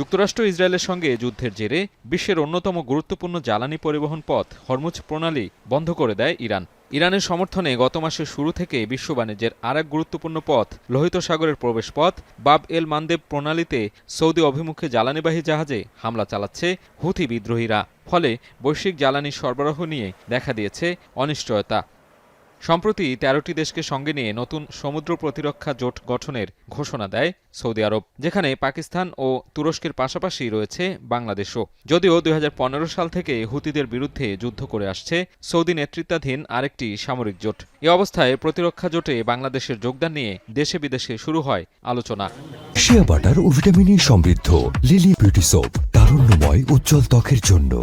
যুক্তরাষ্ট্র ইসরায়েলের সঙ্গে যুদ্ধের জেরে বিশ্বের অন্যতম গুরুত্বপূর্ণ জ্বালানি পরিবহন পথ হরমুজ প্রণালী বন্ধ করে দেয় ইরান। ইরানের সমর্থনে গত মাসের শুরু থেকে বিশ্ব বাণিজ্যের আরেক গুরুত্বপূর্ণ পথ লোহিত সাগরের প্রবেশপথ বাব এল মানদেব প্রণালীতে সৌদি অভিমুখে জ্বালানিবাহী জাহাজে হামলা চালাচ্ছে হুথি বিদ্রোহীরা। ফলে বৈশ্বিক জ্বালানি সরবরাহ নিয়ে দেখা দিয়েছে অনিশ্চয়তা। সম্প্রতি ১৩টি দেশকে সঙ্গে নিয়ে নতুন সমুদ্র প্রতিরক্ষা জোট গঠনের ঘোষণা দেয় সৌদি আরব, যেখানে পাকিস্তান ও তুরস্কের পাশাপাশি রয়েছে বাংলাদেশও। যদিও ২০১৫ সাল থেকে হুতিদের বিরুদ্ধে যুদ্ধ করে আসছে সৌদি নেতৃত্বাধীন আরেকটি সামরিক জোট। এ অবস্থায় প্রতিরক্ষা জোটে বাংলাদেশের যোগদান নিয়ে দেশে বিদেশে শুরু হয় আলোচনা। শিয়া বাটার ও ভিটামিন সমৃদ্ধ লিলি বিউটি সোপ, তারুণ্যময় উজ্জ্বল ত্বকের জন্য।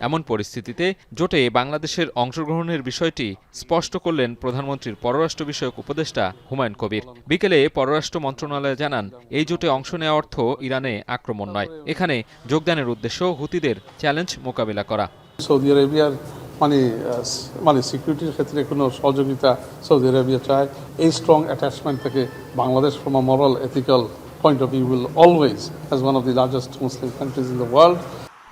এমন পরিস্থিতিতে জোটে বাংলাদেশের অংশগ্রহণের বিষয়টি স্পষ্ট করলেন প্রধানমন্ত্রীর পররাষ্ট্র বিষয়ক উপদেষ্টা হুমায়ুন কবির। বিকেলে পররাষ্ট্র মন্ত্রণালয় জানান, এই জোটে অংশ নেওয়া অর্থ ইরানে আক্রমণ নয়, এখানে যোগদানের উদ্দেশ্য হুতিদের চ্যালেঞ্জ মোকাবিলা করা। সৌদি আরবিয়ার মানে সিকিউরিটির ক্ষেত্রে কোনো সহযোগিতা সৌদি আরবিয়া চায়। এই স্ট্রং অ্যাটাচমেন্ট থেকে Bangladesh from a moral ethical point of view will always as one of the largest Muslim countries in the world.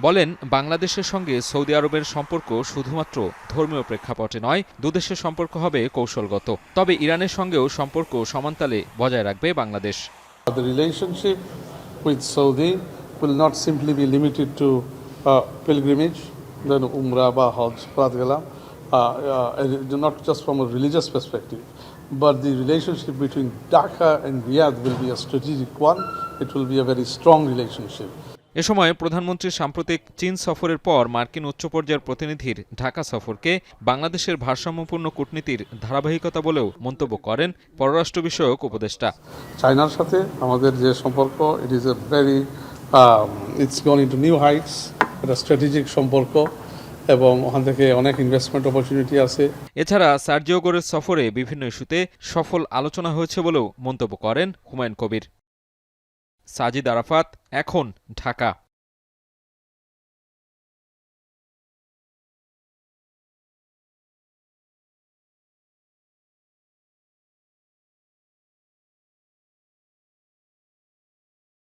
বলেন, বাংলাদেশের সঙ্গে সৌদি আরবের সম্পর্ক শুধুমাত্র ধর্মীয় প্রেক্ষাপটে নয়, দুদেশের সম্পর্ক হবে কৌশলগত। তবে ইরানের সঙ্গেও সম্পর্ক সমানতালে বজায় রাখবে Bangladesh. The relationship with Saudi will not simply be limited to pilgrimage, then Umrah বা হজ করাতে গেলাম, not just from a religious perspective, but the relationship between Dhaka and Riyadh will be a strategic one. It will be a very strong relationship. এ সময় প্রধানমন্ত্রীর সাম্প্রতিক চীন সফরের পর মার্কিন উচ্চ পর্যায়ের প্রতিনিধির ঢাকা সফরকে বাংলাদেশের ভারসাম্যপূর্ণ কূটনীতির ধারাবাহিকতা বলেও মন্তব্য করেন পররাষ্ট্র বিষয়ক উপদেষ্টা। চায়নার সাথে আমাদের যে সম্পর্ক, it is a very it's gone into new Heights, এটা স্ট্র্যাটেজিক সম্পর্ক এবং ওখান থেকে অনেক ইনভেস্টমেন্ট অপরচুনিটি আছে। এছাড়া সার্জিও গোরের সফরে বিভিন্ন ইস্যুতে সফল আলোচনা হয়েছে বলেও মন্তব্য করেন হুমায়ুন কবির। সাজিদ আরাফাত, এখন, ঢাকা।